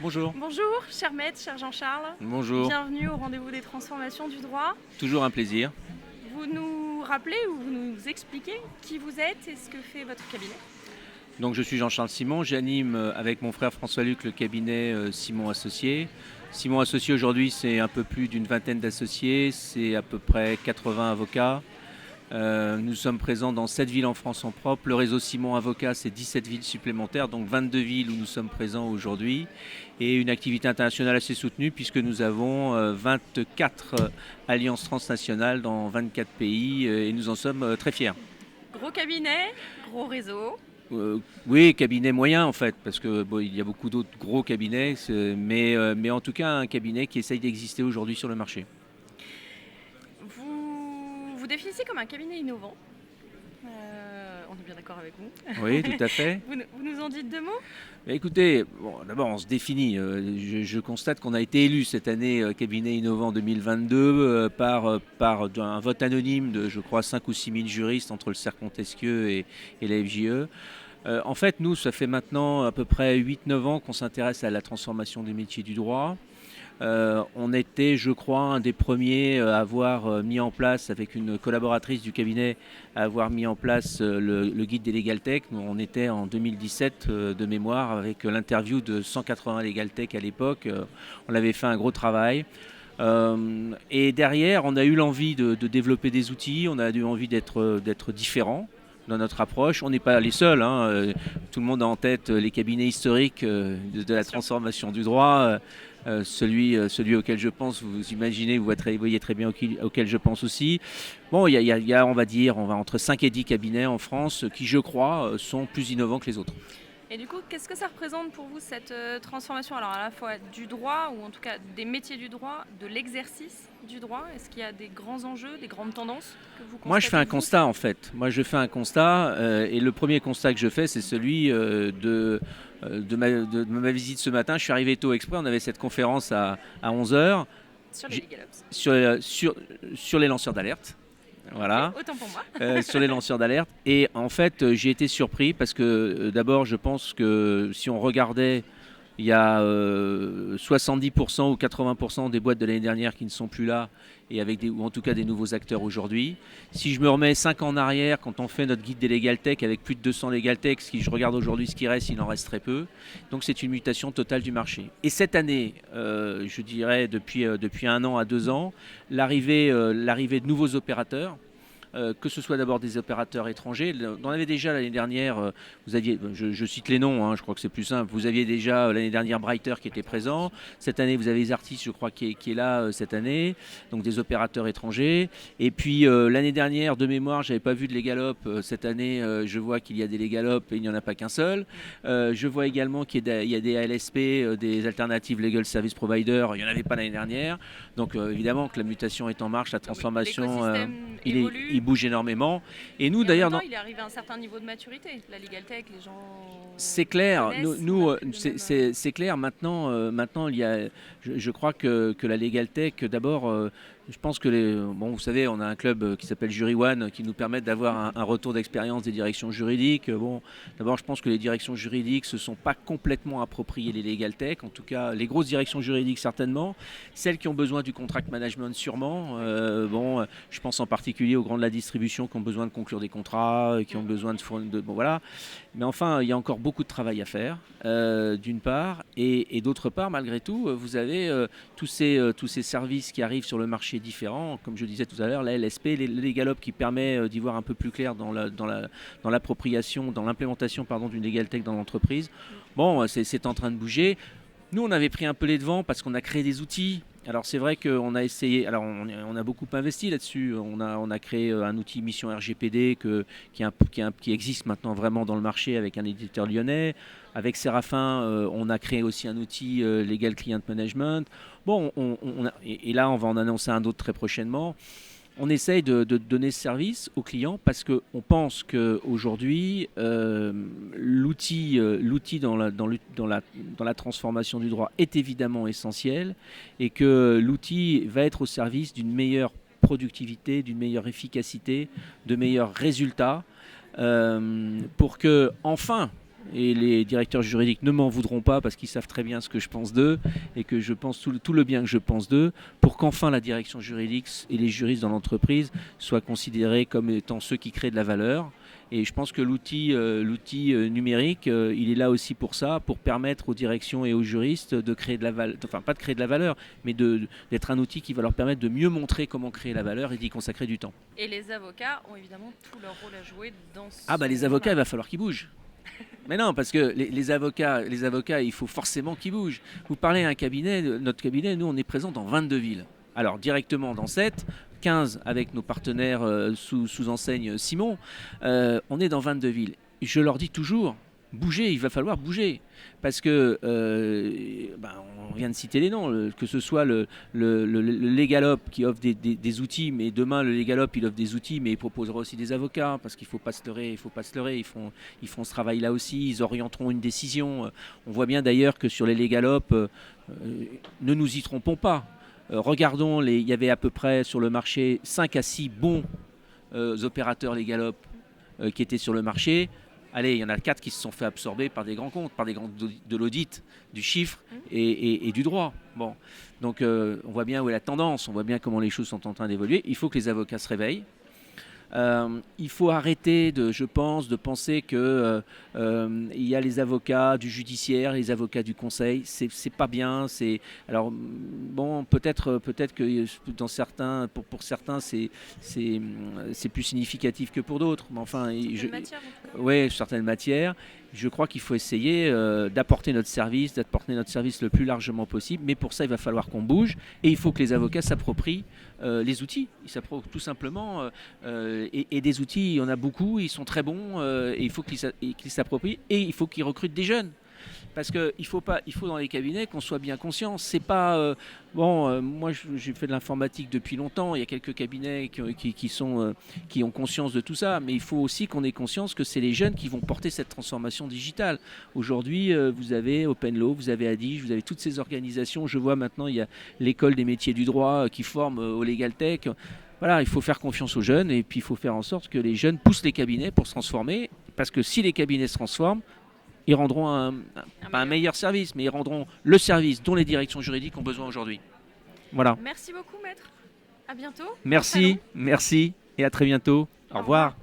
Bonjour. Bonjour, cher maître, cher Jean-Charles. Bonjour. Bienvenue au rendez-vous des transformations du droit. Toujours un plaisir. Vous nous rappelez ou vous nous expliquez qui vous êtes et ce que fait votre cabinet? Donc je suis Jean-Charles Simon, j'anime avec mon frère François-Luc le cabinet Simon Associés. Simon Associés aujourd'hui c'est un peu plus d'une vingtaine d'associés, c'est à peu près 80 avocats. Nous sommes présents dans 7 villes en France en propre. Le réseau Simon Avocat, c'est 17 villes supplémentaires, donc 22 villes où nous sommes présents aujourd'hui. Et une activité internationale assez soutenue puisque nous avons 24 alliances transnationales dans 24 pays et nous en sommes très fiers. Gros cabinet, gros réseau. Oui, cabinet moyen en fait, parce que il y a beaucoup d'autres gros cabinets, mais en tout cas un cabinet qui essaye d'exister aujourd'hui sur le marché. Vous vous définissez comme un cabinet innovant. On est bien d'accord avec vous. Oui, tout à fait. Vous nous en dites deux mots? Écoutez, bon, d'abord on se définit. Je constate qu'on a été élu cette année cabinet innovant 2022 par un vote anonyme de, je crois, 5 ou 6 000 juristes entre le Cercle Montesquieu et la FJE. En fait, nous, ça fait maintenant à peu près 8-9 ans qu'on s'intéresse à la transformation des métiers du droit. On était, je crois, un des premiers à avoir mis en place, avec une collaboratrice du cabinet, à avoir mis en place le guide des Legal Tech. On était en 2017 de mémoire avec l'interview de 180 Legal Tech à l'époque. On avait fait un gros travail. Et derrière, on a eu l'envie de développer des outils, on a eu envie d'être différents dans notre approche. On n'est pas les seuls, hein. Tout le monde a en tête les cabinets historiques de la transformation du droit. Celui auquel je pense, vous imaginez, vous voyez très bien auquel je pense aussi. Bon, il y a, on va dire, entre 5 et 10 cabinets en France qui, je crois, sont plus innovants que les autres. Et du coup, qu'est-ce que ça représente pour vous cette transformation, alors à la fois du droit, ou en tout cas des métiers du droit, de l'exercice du droit? Est-ce qu'il y a des grands enjeux, des grandes tendances que vous constatez? Moi, je fais un constat en fait. Moi, je fais un constat et le premier constat que je fais, c'est celui de ma visite ce matin. Je suis arrivé tôt exprès, on avait cette conférence à 11 heures Sur les Legal Ops. sur les lanceurs d'alerte. Voilà. Okay, autant pour moi. Sur les lanceurs d'alerte. Et en fait, j'ai été surpris parce que d'abord, je pense que si on regardait, il y a 70% ou 80% des boîtes de l'année dernière qui ne sont plus là, et ou en tout cas des nouveaux acteurs aujourd'hui. Si je me remets 5 ans en arrière, quand on fait notre guide des Legal Tech avec plus de 200 Legal Tech, si je regarde aujourd'hui ce qui reste, il en reste très peu. Donc c'est une mutation totale du marché. Et cette année, je dirais depuis 1 an à 2 ans, l'arrivée de nouveaux opérateurs, que ce soit d'abord des opérateurs étrangers. On avait déjà l'année dernière, vous aviez, je cite les noms, hein, je crois que c'est plus simple, vous aviez déjà l'année dernière Brighter qui était présent, cette année vous avez les artistes, je crois, qui est là cette année, donc des opérateurs étrangers. Et puis l'année dernière, de mémoire, j'avais pas vu de Legalop, cette année je vois qu'il y a des Legalop et il n'y en a pas qu'un seul. Je vois également qu'il y a des ALSP, des Alternative Legal Service Provider, il n'y en avait pas l'année dernière. Donc évidemment que la mutation est en marche, la transformation, il bouge énormément. Et nous, d'ailleurs, il est arrivé à un certain niveau de maturité. La Legal Tech, les gens. C'est clair. C'est clair. Maintenant, il y a. Je crois que la Legal Tech, d'abord, je pense que vous savez, on a un club qui s'appelle Jury One qui nous permet d'avoir un retour d'expérience des directions juridiques. Bon, d'abord, je pense que les directions juridiques se sont pas complètement appropriées les Legal Tech. En tout cas, les grosses directions juridiques certainement. Celles qui ont besoin du contract management sûrement. Je pense en particulier aux grands de la distribution qui ont besoin de conclure des contrats, qui ont besoin de fournir. Bon, voilà. Mais enfin, il y a encore beaucoup de travail à faire, d'une part, et d'autre part, malgré tout, vous avez tous ces services qui arrivent sur le marché différents, comme je disais tout à l'heure, la LSP, les Legalop qui permet d'y voir un peu plus clair dans l'appropriation, dans l'implémentation d'une Legal Tech dans l'entreprise. Bon, c'est en train de bouger. Nous, on avait pris un peu les devants parce qu'on a créé des outils. Alors c'est vrai qu'on a essayé, alors on a beaucoup investi là-dessus, on a créé un outil mission RGPD qui existe maintenant vraiment dans le marché avec un éditeur lyonnais. Avec Séraphin, on a créé aussi un outil Legal Client Management. Bon, et là on va en annoncer un autre très prochainement. On essaye de donner ce service aux clients parce qu'on pense qu'aujourd'hui, l'outil dans la transformation du droit est évidemment essentiel et que l'outil va être au service d'une meilleure productivité, d'une meilleure efficacité, de meilleurs résultats pour que, enfin, et les directeurs juridiques ne m'en voudront pas parce qu'ils savent très bien ce que je pense d'eux et que je pense tout le bien que je pense d'eux, pour qu'enfin la direction juridique et les juristes dans l'entreprise soient considérés comme étant ceux qui créent de la valeur. Et je pense que l'outil numérique, il est là aussi pour ça, pour permettre aux directions et aux juristes de créer de la valeur, enfin pas de créer de la valeur, mais d'être un outil qui va leur permettre de mieux montrer comment créer la valeur et d'y consacrer du temps. Et les avocats ont évidemment tout leur rôle à jouer dans ce... Ah bah les avocats, il va falloir qu'ils bougent. Mais non, parce que les avocats, il faut forcément qu'ils bougent. Vous parlez à un cabinet, notre cabinet, nous on est présent dans 22 villes. Alors directement dans 7, 15 avec nos partenaires sous enseigne Simon, on est dans 22 villes. Je leur dis toujours, bougez, il va falloir bouger. Parce que, on vient de citer les noms, que ce soit le Legalop qui offre des outils, mais demain le Legalop il offre des outils, mais il proposera aussi des avocats, parce qu'il ne faut pas se leurrer, ils font ce travail-là aussi, ils orienteront une décision. On voit bien d'ailleurs que sur les Legalop, ne nous y trompons pas. Regardons, il y avait à peu près sur le marché 5 à 6 bons opérateurs Legalop qui étaient sur le marché. Allez, il y en a 4 qui se sont fait absorber par des grands comptes, par des grands de l'audit, du chiffre et du droit. Bon. Donc on voit bien où est la tendance, on voit bien comment les choses sont en train d'évoluer. Il faut que les avocats se réveillent. Il faut arrêter, je pense, de penser que il y a les avocats du judiciaire, les avocats du conseil. C'est pas bien. Alors bon, peut-être que dans certains, pour certains, c'est plus significatif que pour d'autres. Mais enfin, oui, certaines matières. Je crois qu'il faut essayer d'apporter notre service le plus largement possible. Mais pour ça, il va falloir qu'on bouge et il faut que les avocats s'approprient les outils. Ils s'approprient tout simplement. Et des outils, il y en a beaucoup, ils sont très bons. Et il faut qu'ils s'approprient et il faut qu'ils recrutent des jeunes. Parce qu'il faut dans les cabinets qu'on soit bien conscient. C'est pas moi j'ai fait de l'informatique depuis longtemps. Il y a quelques cabinets qui ont conscience de tout ça, mais il faut aussi qu'on ait conscience que c'est les jeunes qui vont porter cette transformation digitale. Aujourd'hui, vous avez OpenLaw, vous avez Adige, vous avez toutes ces organisations. Je vois maintenant il y a l'école des métiers du droit qui forme au LegalTech. Voilà, il faut faire confiance aux jeunes et puis il faut faire en sorte que les jeunes poussent les cabinets pour se transformer. Parce que si les cabinets se transforment, ils rendront pas un meilleur service, mais ils rendront le service dont les directions juridiques ont besoin aujourd'hui. Voilà. Merci beaucoup, maître. À bientôt. Merci et à très bientôt. Au revoir.